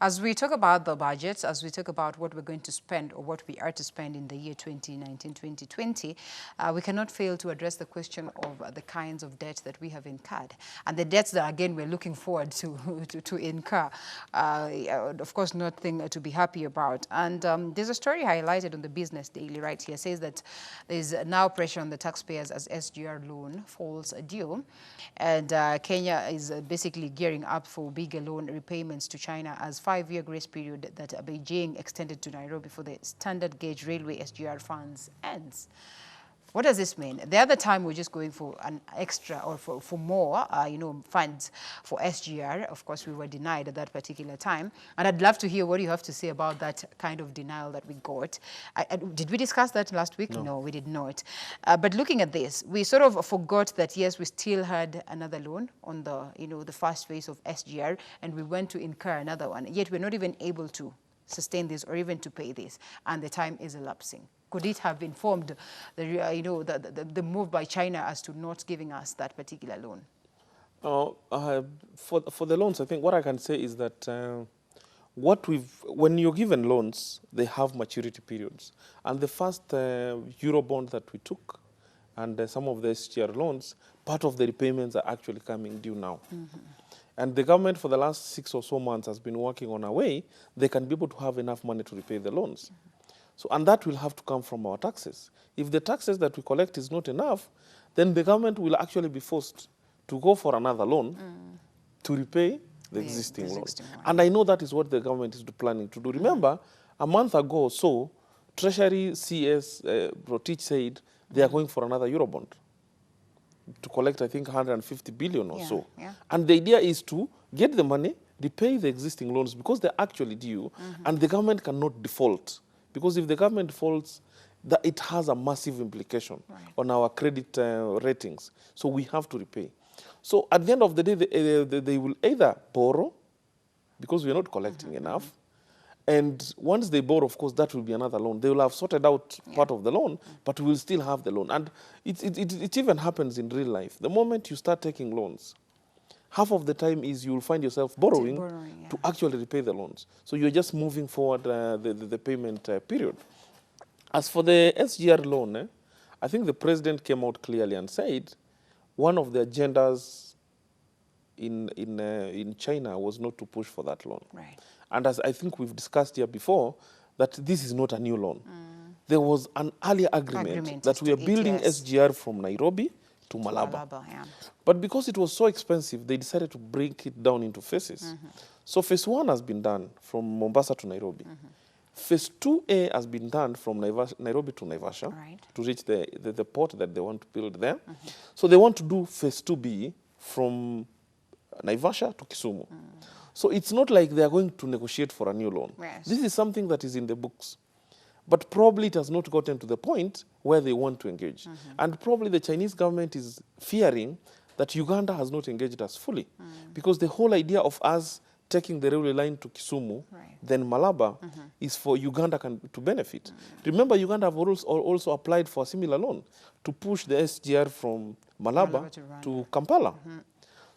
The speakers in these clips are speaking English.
As we talk about the budgets, as we talk about what we're going to spend or what we are to spend in the year 2019-2020, we cannot fail to address the question of the kinds of debts that we have incurred. And the debts that, again, we're looking forward to, to incur. Of course, nothing to be happy about. And there's a story highlighted on the Business Daily right here. It says that there's now pressure on the taxpayers as SGR loan falls due. And Kenya is basically gearing up for bigger loan repayments to China as 5-year grace period that Beijing extended to Nairobi for the standard gauge railway SGR funds ends. What does this mean? The other time we're just going for an extra or for more, funds for SGR. Of course, we were denied at that particular time. And I'd love to hear what you have to say about that kind of denial that we got. Did we discuss that last week? No, we did not. But looking at this, we sort of forgot that, yes, we still had another loan on the, the first phase of SGR, and we went to incur another one. Yet we're not even able to sustain this or even to pay this, and the time is elapsing. Could it have informed the move by China as to not giving us that particular loan? For the loans, I think what I can say is that when you're given loans, they have maturity periods. And the first Eurobond that we took and some of the SGR loans, part of the repayments are actually coming due now. Mm-hmm. And the government for the last 6 or so months has been working on a way they can be able to have enough money to repay the loans. Mm-hmm. So, and that will have to come from our taxes. If the taxes that we collect is not enough, then the government will actually be forced to go for another loan to repay the existing loan. And I know that is what the government is planning to do. Remember, a month ago or so, Treasury CS Rotich said they are going for another Eurobond to collect, I think, 150 billion or so. Yeah. And the idea is to get the money, repay the existing loans because they're actually due, and the government cannot default. Because if the government defaults, it has a massive implication on our credit ratings. So we have to repay. So at the end of the day, they will either borrow, because we are not collecting enough, and once they borrow, of course, that will be another loan. They will have sorted out part of the loan, but we will still have the loan. And it even happens in real life. The moment you start taking loans, half of the time is you will find yourself borrowing to actually repay the loans. So you're just moving forward the payment period. As for the SGR loan, I think the president came out clearly and said one of the agendas in China was not to push for that loan. Right. And as I think we've discussed here before, that this is not a new loan. There was an earlier agreement that we are building SGR from Nairobi to Malaba. But because it was so expensive, they decided to break it down into phases. So phase 1 has been done from Mombasa to Nairobi. Phase 2A has been done from Nairobi to Naivasha to reach the port that they want to build there. So they want to do phase 2B from Naivasha to Kisumu. So it's not like they are going to negotiate for a new loan. Yes. This is something that is in the books. But probably it has not gotten to the point where they want to engage. And probably the Chinese government is fearing that Uganda has not engaged us fully. Because the whole idea of us taking the railway line to Kisumu, then Malaba, is for Uganda to benefit. Remember, Uganda have also applied for a similar loan to push the SGR from Malaba to Kampala.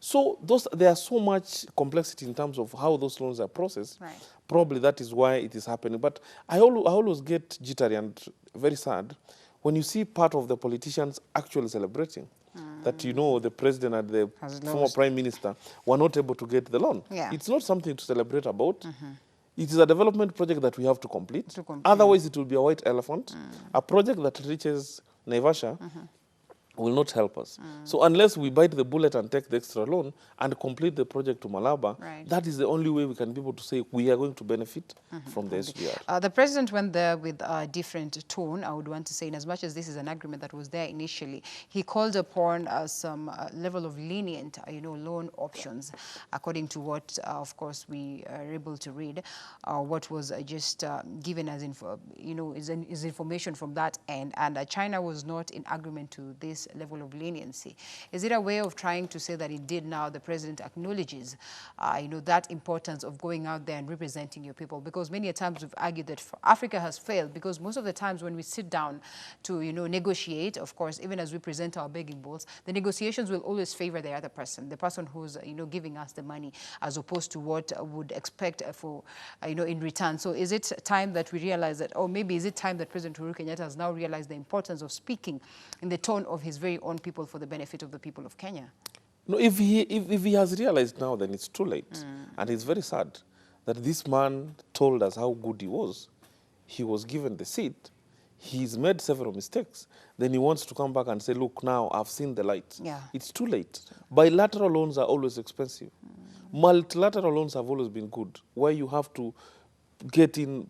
So there are so much complexity in terms of how those loans are processed. Probably that is why it is happening. But I always get jittery and very sad when you see part of the politicians actually celebrating that, the president and the former prime minister were not able to get the loan. It's not something to celebrate about. It is a development project that we have to complete. Otherwise, it will be a white elephant. A project that reaches Naivasha will not help us. So unless we bite the bullet and take the extra loan and complete the project to Malaba, that is the only way we can be able to say we are going to benefit from the SGR. The president went there with a different tone, I would want to say, in as much as this is an agreement that was there initially. He called upon some level of lenient, loan options, according to what, of course, we are able to read, what was just given as is information from that end. And China was not in agreement to this this level of leniency? Is it a way of trying to say that indeed now the president acknowledges, that importance of going out there and representing your people? Because many a times we've argued that Africa has failed, because most of the times when we sit down to, negotiate, of course, even as we present our begging bowls, the negotiations will always favor the other person, the person who's, giving us the money, as opposed to what would expect for, in return. So is it time that we realize that, or maybe is it time that President Uhuru Kenyatta has now realized the importance of speaking in the tone of his very own people for the benefit of the people of Kenya? No, if he has realized now, then it's too late. And it's very sad that this man told us how good he was. He was given the seat. He's made several mistakes. Then he wants to come back and say, look, now I've seen the light. Yeah. It's too late. Bilateral loans are always expensive. Multilateral loans have always been good, where you have to get in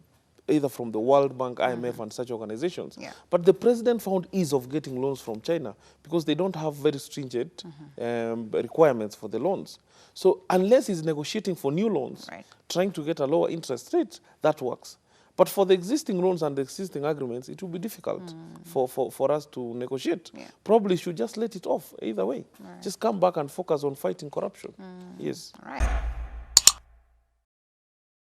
either from the World Bank, IMF, and such organizations. Yeah. But the president found ease of getting loans from China because they don't have very stringent requirements for the loans. So unless he's negotiating for new loans, trying to get a lower interest rate, that works. But for the existing loans and the existing agreements, it will be difficult for us to negotiate. Yeah. Probably should just let it off either way. Just come back and focus on fighting corruption. Yes. All right.